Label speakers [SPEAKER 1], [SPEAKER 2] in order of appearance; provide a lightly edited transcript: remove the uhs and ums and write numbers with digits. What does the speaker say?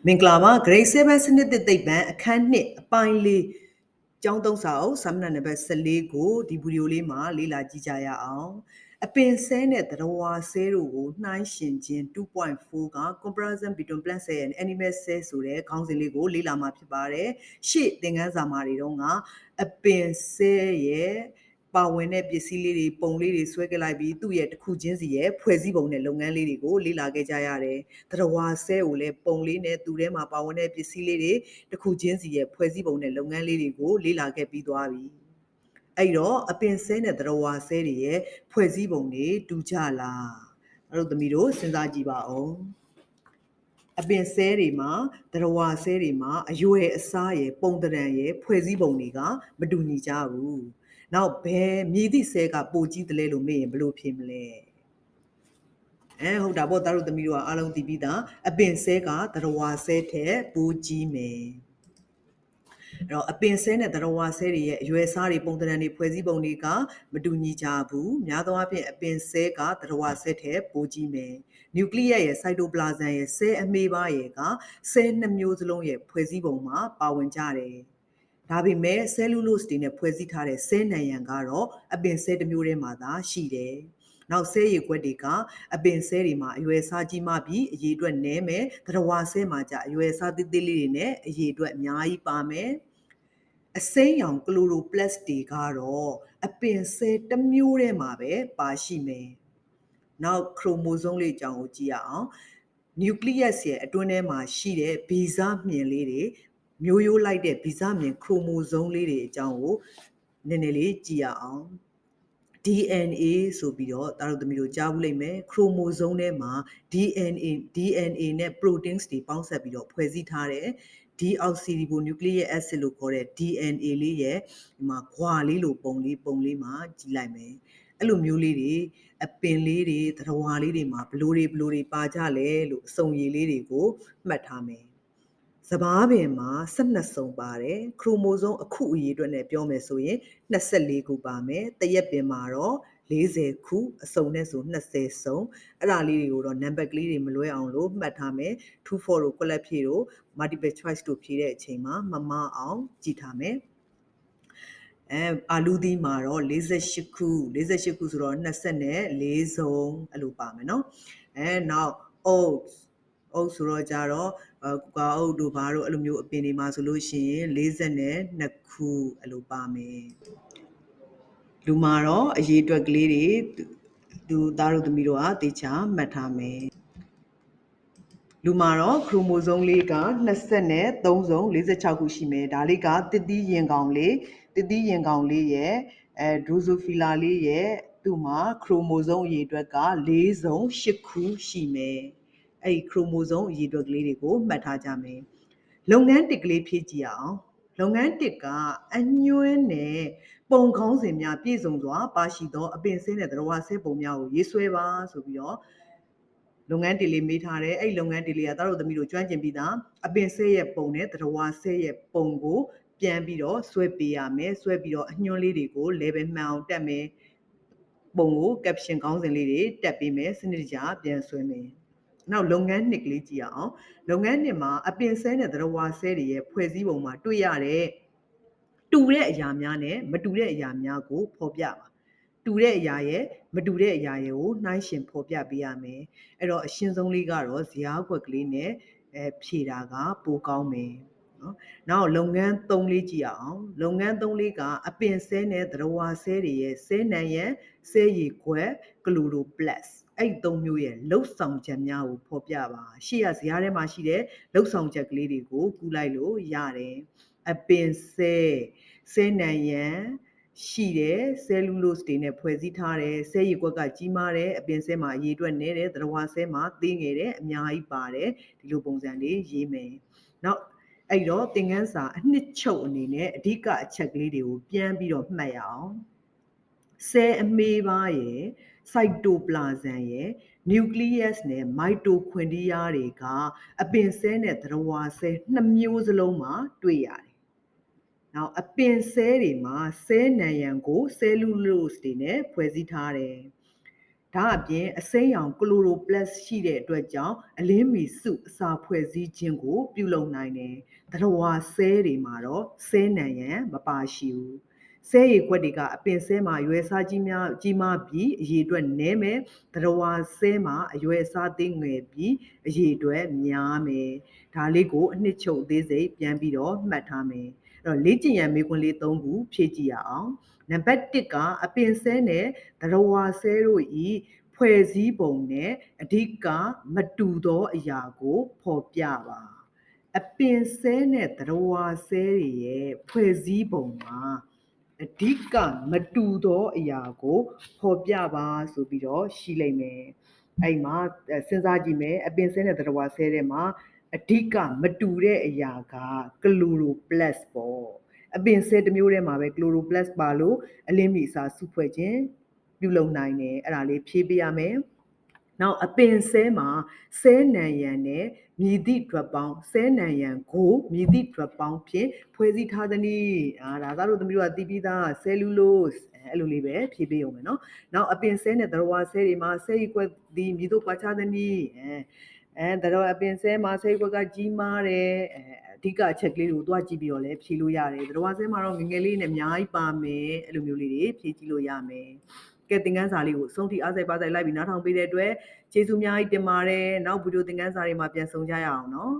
[SPEAKER 1] မင်္ဂလာပါ grade 7 စနစ်သစ်သိပ္ပံအခန်း2အပိုင်း4ကျောင်းသုံးစာအုပ်စာမျက်နှာနံပါတ်14ကိုဒီဗီဒီယိုလေးမှာလေ့လာကြည့်ကြရအောင်အပင်ဆဲနဲ့သတ္တဝါဆဲတို့ကိုနှိုင်းယှဉ်ခြင်း 2.4 က comparison between plant cell and animal cell ဆိုတဲ့ခေါင်းစဉ်လေးကိုလေ့လာမှာဖြစ်ပါတယ်ရှေ့သင်ခန်းစာမှာတွေတော့ကအပင်ဆဲရဲ့ပါဝင်တဲ့ပစ္စည်းလေးတွေပုံလေးတွေဆွဲခဲ့လိုက်ပြီးသူ့ရဲ့တစ်ခုချင်းစီရဲ့ဖွဲ့စည်းပုံနဲ့လုပ်ငန်းလေးတွေကိုလေ့လာခဲ့ကြရတယ်။သတ္တဝါဆဲကိုလည်းပုံလေးနဲ့သူ့ထဲမှာပါဝင်တဲ့ပစ္စည်းလေးတွေတစ်ခုချင်းစီရဲ့ဖွဲ့စည်းပုံနဲ့လုပ်ငန်းလေးတွေကိုလေ့လာခဲ့ပြီးသွားပြီ။အဲ့တော့အပင်ဆဲနဲ့သတ္တဝါဆဲတွေရဲ့ဖွဲ့စည်းပုံတွေတူကြလား။အဲ့တော့သမီးတို့စဉ်းစားကြည့်ပါဦး။အပင်ဆဲတွေမှာသတ္တဝါဆဲတွေမှာအရွယ်အစားရဲ့ပုံသဏ္ဍာန်ရဲ့ဖွဲ့စည်းပုံတွေကမတူညီကြဘူး။နောက်ဘယ်မြည်သည့်ဆဲကပိုကြီးတယ်လဲလို့မေးရင်ဘယ်လိုဖြေမလဲဟုတ်တာပေါ့သားတို့သမီးတို့ကအားလုံးသိပြီးသားအပင်ဆဲကသတ္တဝါဆဲထက်ပိုကြီးမယ်အဲ့တော့အပင်ဆဲနဲ့သတ္တဝါဆဲတွေရဲ့အရွယ်အစားတွေပုံသဏ္ဍာန်တွေဖွဲ့စည်းပုံတွေကမတူညီကြဘူးများသောအားဖြင့်အပင်ဆဲကသတ္တဝါဆဲထက်ပိုကြီးမယ်နျူကလ িয়াস ရဲ့စိုက်တိုပလာဇမ်ရဲ့ဆဲအမေးပါးရဲ့ကဆဲနှစ်မျိုးစလုံးရဲ့ဖွဲ့စည်းပုံမှာပါဝင်ကြတယ်ဒါပေမဲ့ဆဲလူလိုစ်တွေနဲ့ဖွဲ့စည်းထားတဲ့ဆဲနံရံကတော့အပင်ဆဲတစ်မျိုးတည်းမှာသာရှိတယ်။နောက်ဆဲရည်ခွက်တွေကအပင်ဆဲတွေမှာအရွယ်စားကြီးမှပြီးအရေအတွက်နည်းမယ်။သတ္တဝါဆဲမှာကြအရွယ်စားသေးသေးလေးတွေနဲ့အရေအတွက်အများကြီးပါမယ်။အစိမ်းရောင်ကလိုရိုပလတ်တွေကတော့အပင်ဆဲတစ်မျိုးတည်းမှာပဲပါရှိမယ်။နောက်ခရိုမိုစုန်းလေးအကြောင်းကိုကြည့်ရအောင်။နျူကလ িয়াস ရဲ့အတွင်းထဲမှာရှိတဲ့ဗီဇမြင်လေးတွေမျိုးရိုးလိုက်တဲ့ဗီဇမြင်ခရိုမိုစုန်းလေးတွေအကြောင်းကိုနည်းနည်းလေးကြည့်ရအောင် DNA ဆိုပြီးတော့တာတို့သမီးတို့ကြားဘူးလိမ့်မယ်ခရိုမိုစုန်းထဲမှာ DNA နဲ့ proteins တွေပေါင်းစပ်ပြီးတော့ဖွဲ့စည်းထားတဲ့ deoxyribonucleic acid လို့ခေါ်တဲ့ DNA လေးရဲ့ဒီမှာခွာလေးလိုပုံလေးမှာကြည့်လိုက်မယ်အဲ့လိုမျိုးလေးတွေအပင်လေးတွေသတ္တဝါလေးတွေမှာဘလို့တွေပါကြလဲလို့အစုံရည်လေးတွေကိုမှတ်ထားမယ်စပားပင်မှာ12စုံပါတယ်ခရိုမိုစုန်းအခုအရေးအတွက်နဲ့ပြောမယ်ဆိုရင်24ခုပါမယ်တရက်ပင်မှာတော့40ခုအစုံနဲ့ဆို20စုံအဲ့ဒါလေးတွေကိုတော့နံပါတ်ကလေးတွေမလွဲအောင်လို့မှတ်ထားမယ်2 4တို့ collect ဖြည့်တို့ multiple choice တို့ဖြည့်တဲ့အချိန်မှာမမအောင်ကြည့်ထားမယ်အာလူသီးမှာတော့48ခုဆိုတော့24စုံအဲ့လိုပါမယ်เนาะနောက် oats ဆိုတော့ကြတော့ကူကာအုပ်တို့ဘာတို့အဲ့လိုမျိုးအပင်တွေမှာဆိုလို့ရှိရင်42ခုအဲ့လိုပါမယ်လူမှာတော့အရေးအတွက်ကလေးတွေသူသားတို့သမီးတို့ကတေချာမှတ်ထားမယ်လူမှာတော့ခရိုမိုစုန်းလေးက23စုံ46ခုရှိမယ်ဒါလေးကတစ်သီးရင်ကောင်လေးရဲ့ဒရိုဆိုဖီလာလေးရဲ့သူ့မှာခရိုမိုစုန်းအရေးအတွက်က4စုံ8ခုရှိမယ်အဲ့ခရိုမိုစုန်းအရေးအတွက်ကလေးတွေကိုမှတ်ထားကြမယ်လုပ်ငန်းတစ်ကလေးဖြည့်ကြည့်အောင်လုပ်ငန်းတစ်ကအညွှန်းနဲ့ပုံခေါင်းစဉ်များပြည့်စုံစွာပါရှိသောအပင်ဆဲနဲ့သတ္တဝါဆဲပုံများကိုရေးဆွဲပါဆိုပြီးတော့လုပ်ငန်းတစ်လေးမေးထားတယ်အဲ့လုပ်ငန်းတစ်လေးကတို့သမီးတို့ကျွမ်းကျင်ပြီးသားအပင်ဆဲရဲ့ပုံနဲ့သတ္တဝါဆဲရဲ့ပုံကိုပြန်ပြီးတော့ဆွဲပေးရမယ်ဆွဲပြီးတော့အညွှန်းလေးတွေကို level မှန်အောင်တက်မယ်ပုံကို caption ခေါင်းစဉ်လေးတွေတက်ပေးမယ်စနစ်တကျပြန်ဆွဲမယ်နောက်လုပ်ငန်းနှစ်ကလေးကြည့်ရအောင်လုပ်ငန်းနှစ်မှာအပင်ဆဲနဲ့သတ္တဝါဆဲတွေရဲ့ဖွဲ့စည်းပုံမှာတွေ့ရတဲ့တူတဲ့အရာများနဲ့မတူတဲ့အရာများကိုဖော်ပြပါတူတဲ့အရာရဲ့မတူတဲ့အရာရဲ့ကိုနှိုင်းယှဉ်ဖော်ပြပေးရမယ်အဲ့တော့အရှင်းဆုံးလေးကတော့ဇယားခွက်ကလေးနဲ့ဖြည့်တာကပိုကောင်းမယ်နော်နောက်လုပ်ငန်း3လေးကြည့်အောင်လုပ်ငန်း3လေးကအပင်ဆဲနဲ့သတ္တဝါဆဲတွေရဲ့ဆဲနံရံဆဲရည်ခွက်ကလိုရိုပလတ်အဲ့3မျိုးရဲ့လှုပ်ဆောင်ချက်များကိုဖော်ပြပါရှေ့ကဇယားထဲမှာရှိတဲ့လှုပ်ဆောင်ချက်ကလေးတွေကိုကူးလိုက်လို့ရတယ်အပင်ဆဲနံရံရှိတယ်ဆဲလူလိုစ်တွေနဲ့ဖွဲ့စည်းထားတယ်ဆဲရည်ကွက်ကကြီးမားတယ်အပင်ဆဲမှာအရေးအတွက်နည်းတယ်သတ္တဝါဆဲမှာသေးငယ်တယ်အများကြီးပါတယ်ဒီလိုပုံစံလေးရေးမယ်နောက်အဲ့တော့သင်ခန်းစာအနှစ်ချုပ်အနေနဲ့အဓိကအချက်ကလေးတွေကိုပြန်ပြီးတော့မှတ်ရအောင်ဆဲအမေးပါရဲ့စိုက်တိုပလာဇမ်ရဲ့နျူကလ িয়াস နဲ့မိုက်တိုခွန်ဒီယားတွေကအပင်ဆဲနဲ့သတ္တဝါဆဲနှစ်မျိုးစလုံးမှာတွေ့ရတယ်နောက်အပင်ဆဲတွေမှာဆဲနံရံကိုဆဲလူလိုစ်တွေနဲ့ဖွဲ့စည်းထားတယ် ဒါအပြင်အစိမ်းရောင်ကလိုရိုပလတ်ရှိတဲ့အတွက်ကြောင့်အလင်းမီစုအစာဖွဲ့စည်းခြင်းကိုပြုလုပ်နိုင်တယ်။သတ္တဝါဆဲတွေမှာတော့ဆဲနံရံမပါရှိဘူး။ဆဲရည်ကွက်တွေကအပင်ဆဲမှာအရွယ်အစားကြီးမားပြီးအရေအတွက်နည်းမယ်။သတ္တဝါဆဲမှာအရွယ်အစားသေးငယ်ပြီးအရေအတွက်များမယ်။ဒါလေးကိုအနှစ်ချုပ်သေးစိတ်ပြန်ပြီးတော့မှတ်ထားမယ်။အဲ့တော့လေ့ကျင့်ရန်မေးခွန်းလေး၃ခုဖြည့်ကြည့်ရအောင်။နံပါတ်1ကအပင်ဆဲနဲ့သတ္တဝါဆဲတို့ဤဖွဲ့စည်းပုံနဲ့အဓိကမတူသောအရာကိုဖော်ပြပါအပင်ဆဲနဲ့သတ္တဝါဆဲတွေရဲ့ဖွဲ့စည်းပုံမှာအဓိကမတူသောအရာကိုဖော်ပြပါဆိုပြီးတော့ရှိလိမ့်မယ်အဲ့မှာစဉ်းစားကြည့်မယ်အပင်ဆဲနဲ့သတ္တဝါဆဲထဲမှာအဓိကမတူတဲ့အရာကကလိုရိုပလတ်ပေါ့အပင်ဆဲတစ်မျိုးထဲမှာပဲကလိုရိုပလတ်ပါလို့အလင်းမီအစာစုဖွဲ့ခြင်းပြုလုပ်နိုင်တယ်အဲ့ဒါလေးဖြည့်ပေးရမယ်နောက်အပင်ဆဲမှာဆဲနံရံနဲ့မြည်သည့်ဓာတ်ပေါင်းဆဲနံရံကိုမြည်သည့်ဓာတ်ပေါင်းဖြင့်ဖွဲ့စည်းထားသည်နည်းဒါသားတို့သမီးတို့ကသိပြီးသားဆဲလူလို့အဲ့လိုလေးပဲဖြည့်ပေးအောင်မယ်နော်နောက်အပင်ဆဲနဲ့သတ္တဝါဆဲတွေမှာဆဲရီကွက်သည်မြည်တို့ကွာခြားသည်နည်းသတ္တဝါအပင်ဆဲမှာဆဲရီကွက်ကကြီးမားတယ်အဓိကအချက်ကလေးတွေကိုတွားကြည့်ပြီးတော့လည်းဖြည့်လို့ရတယ်သတ္တဝါဆဲမှာတော့ငယ်ငယ်လေးနဲ့အများကြီးပါမယ်အဲ့လိုမျိုးလေးတွေဖြည့်ကြည့်လို့ရမယ်ကဲသင်ခန်းစာလေးကိုအဆုံးထိအားစိတ်ပါစိတ်လိုက်ပြီးနားထောင်ပေးတဲ့အတွက်ကျေးဇူးအများကြီးတင်ပါတယ်နောက်ဗီဒီယိုသင်ခန်းစာတွေမှာပြန်ဆုံကြရအောင်နော်